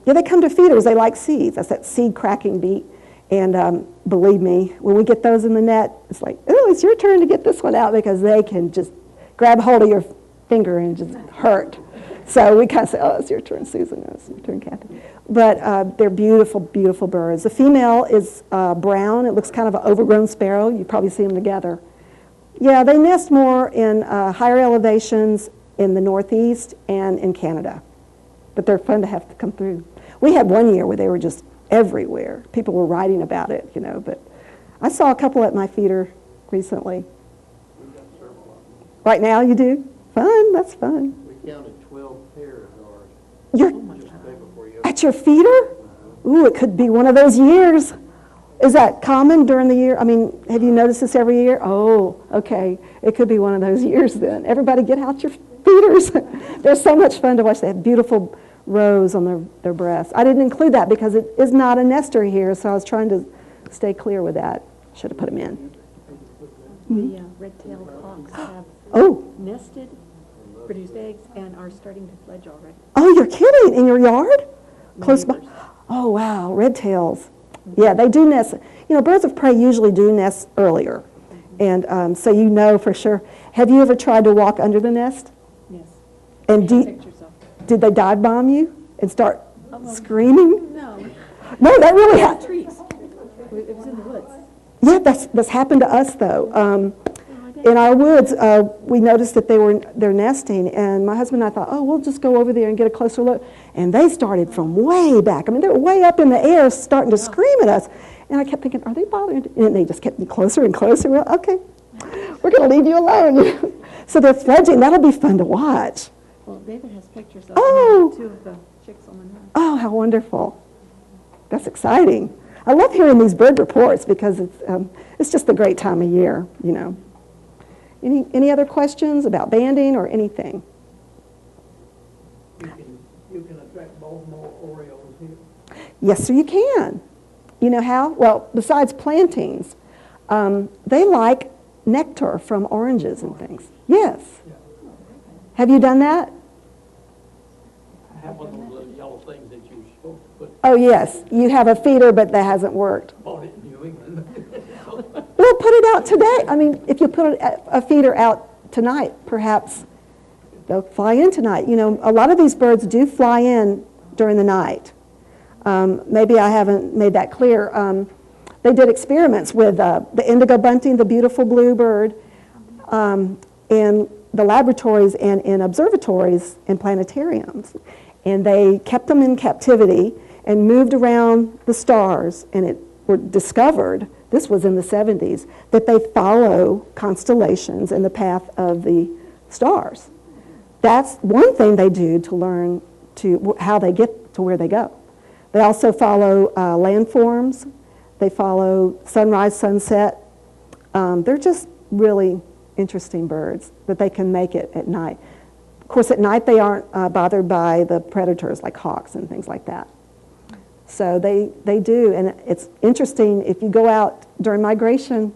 They come to feeders. They like seeds. That's that seed cracking beak. And believe me, when we get those in the net, it's like, oh, it's your turn to get this one out because they can just grab hold of your finger and just hurt. So we kind of say, oh, it's your turn, Susan. No, it's your turn, Kathy. But they're beautiful, beautiful birds. The female is brown. It looks kind of an overgrown sparrow. You probably see them together. Yeah, they nest more in higher elevations in the Northeast and in Canada. But they're fun to have to come through. We had one year where they were just everywhere. People were writing about it, but I saw a couple at my feeder recently. We've got several of them. Right now you do? Fun, that's fun. We counted 12 pairs ours You're just the day before yesterday. at your feeder? Ooh, it could be one of those years. Is that common during the year? I mean, have you noticed this every year? Oh, okay. It could be one of those years then. Everybody get out your feeders. They're so much fun to watch. They have beautiful rows on their breasts. I didn't include that because it is not a nester here, so I was trying to stay clear with that. Should have put them in. The red-tailed hawks have Oh, nested, produced eggs, and are starting to fledge already. oh, you're kidding. In your yard? Close by? Neighbors. Oh, wow, red tails. Yeah, they do nest. Birds of prey usually do nest earlier. And so for sure. Have you ever tried to walk under the nest? Yes. And Pictures of. did they dive bomb you and start screaming? No, No, that really happened. trees. It was in the woods. Yeah, that's happened to us though. In our woods, we noticed that they're nesting, and my husband and I thought, oh, we'll just go over there and get a closer look. And they started from way back. I mean, they were way up in the air, starting to scream at us. And I kept thinking, are they bothering? And they just kept closer and closer. Well, okay, we're going to leave you alone. So they're fledging. That'll be fun to watch. Well, David has pictures of Oh. 2 of the chicks on the nest. Oh, how wonderful. That's exciting. I love hearing these bird reports because it's just a great time of year, Any other questions about banding or anything? You can attract Baltimore Orioles here. Yes, sir, you can. You know how? Well, besides plantings, they like nectar from oranges and things. Yes. Have you done that? I have one of those little yellow things that you're supposed to put, Oh, yes. You have a feeder, but that hasn't worked. bought it in New England. Well, put it out today. I mean, if you put a feeder out tonight, perhaps they'll fly in tonight. A lot of these birds do fly in during the night. Maybe I haven't made that clear. They did experiments with the indigo bunting, the beautiful blue bird, in the laboratories and in observatories and planetariums. And they kept them in captivity and moved around the stars, and it were discovered, this was in the 70s, that they follow constellations in the path of the stars. That's one thing they do to learn how they get to where they go. They also follow landforms. They follow sunrise, sunset. They're just really interesting birds that they can make it at night. Of course, at night they aren't bothered by the predators like hawks and things like that. So they do, and it's interesting if you go out during migration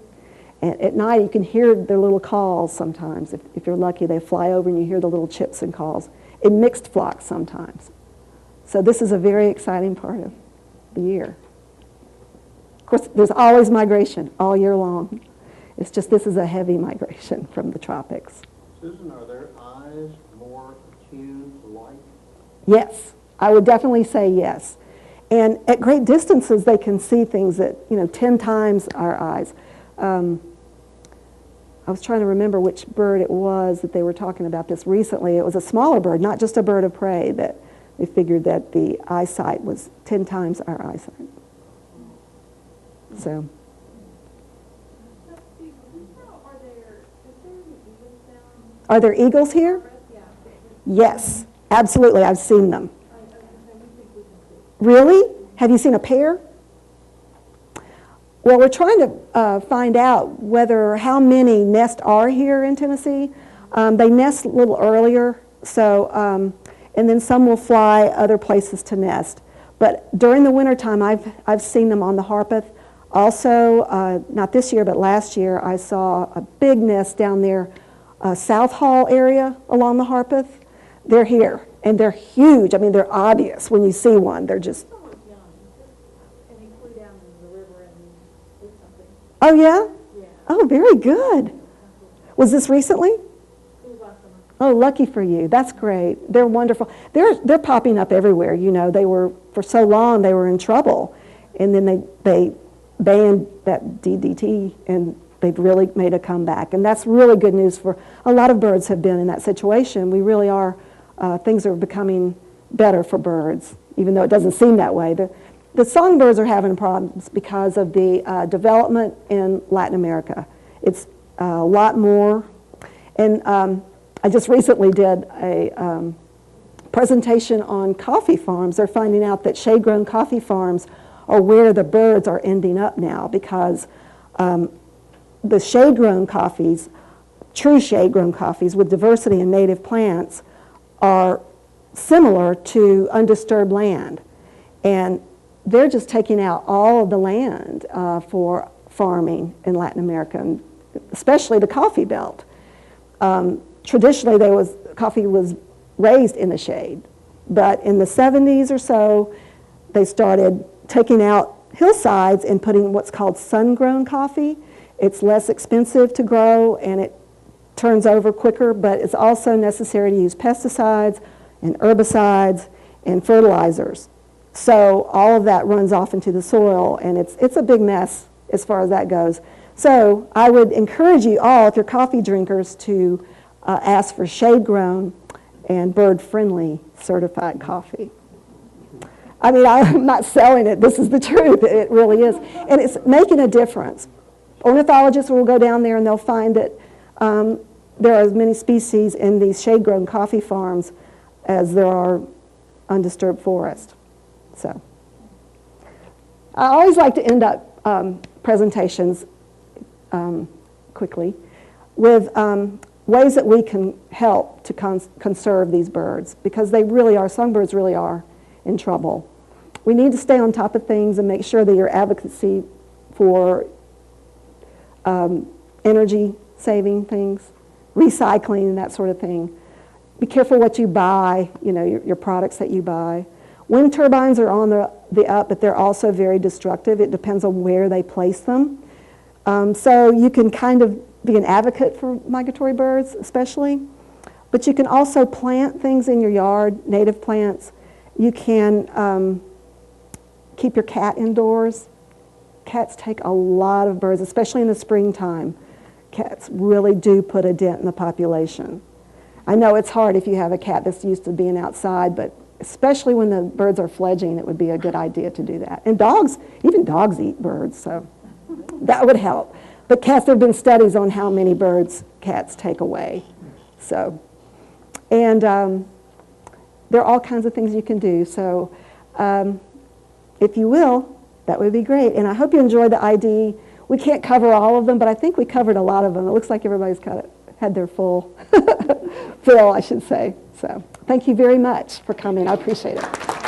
at night, you can hear their little calls sometimes. If you're lucky, they fly over and you hear the little chips and calls in mixed flocks sometimes. So this is a very exciting part of the year. course, there's always migration all year long. It's just this is a heavy migration from the tropics. Susan, are their eyes more attuned to light? Yes, I would definitely say yes. And at great distances, they can see things that, 10 times our eyes. I was trying to remember which bird it was that they were talking about this recently. It was a smaller bird, not just a bird of prey, that they figured that the eyesight was 10 times our eyesight. So, are there eagles here? Yes, absolutely. I've seen them. Really? Have you seen a pair? Well, we're trying to find out how many nests are here in Tennessee. They nest a little earlier, so and then some will fly other places to nest. But during the wintertime, I've seen them on the Harpeth. Also, not this year, but last year, I saw a big nest down there, South Hall area along the Harpeth. They're here, and they're huge. I mean, they're obvious when you see one. They're just... And he flew down in the river and did something. Oh, yeah? Yeah. Oh, very good. Was this recently? It was last summer. Oh, lucky for you. That's great. They're wonderful. They're popping up everywhere. They were, for so long, they were in trouble. And then they banned that DDT, and they've really made a comeback. And that's really good news for a lot of birds have been in that situation. We really are, things are becoming better for birds, even though it doesn't seem that way. The songbirds are having problems because of the development in Latin America. It's a lot more. And I just recently did a presentation on coffee farms. They're finding out that shade-grown coffee farms are where the birds are ending up now because the shade-grown coffees, true shade-grown coffees with diversity in native plants, are similar to undisturbed land. And they're just taking out all of the land for farming in Latin America, and especially the coffee belt. Traditionally, coffee was raised in the shade, but in the 70s or so, they started taking out hillsides and putting what's called sun-grown coffee. It's less expensive to grow and it turns over quicker, but it's also necessary to use pesticides and herbicides and fertilizers. So all of that runs off into the soil, and it's a big mess as far as that goes. So I would encourage you all, if you're coffee drinkers, to ask for shade-grown and bird-friendly certified coffee. I mean, I'm not selling it. This is the truth. It really is. And it's making a difference. Ornithologists will go down there and they'll find that there are as many species in these shade-grown coffee farms as there are undisturbed forest. So I always like to end up presentations quickly with ways that we can help to conserve these birds, because they really are, songbirds really are in trouble. We need to stay on top of things and make sure that your advocacy for energy saving things, recycling and that sort of thing. Be careful what you buy, your products that you buy. Wind turbines are on the up, but they're also very destructive. It depends on where they place them. So you can kind of be an advocate for migratory birds, especially. But you can also plant things in your yard, native plants. You can keep your cat indoors. Cats take a lot of birds, especially in the springtime. Cats really do put a dent in the population. I know it's hard if you have a cat that's used to being outside, but especially when the birds are fledging, it would be a good idea to do that. And dogs, even dogs eat birds, so that would help. But cats, there have been studies on how many birds cats take away. So, and there are all kinds of things you can do. So if you will, that would be great. And I hope you enjoyed the ID. We can't cover all of them, but I think we covered a lot of them. It looks like everybody's had their full fill, I should say. So thank you very much for coming. I appreciate it.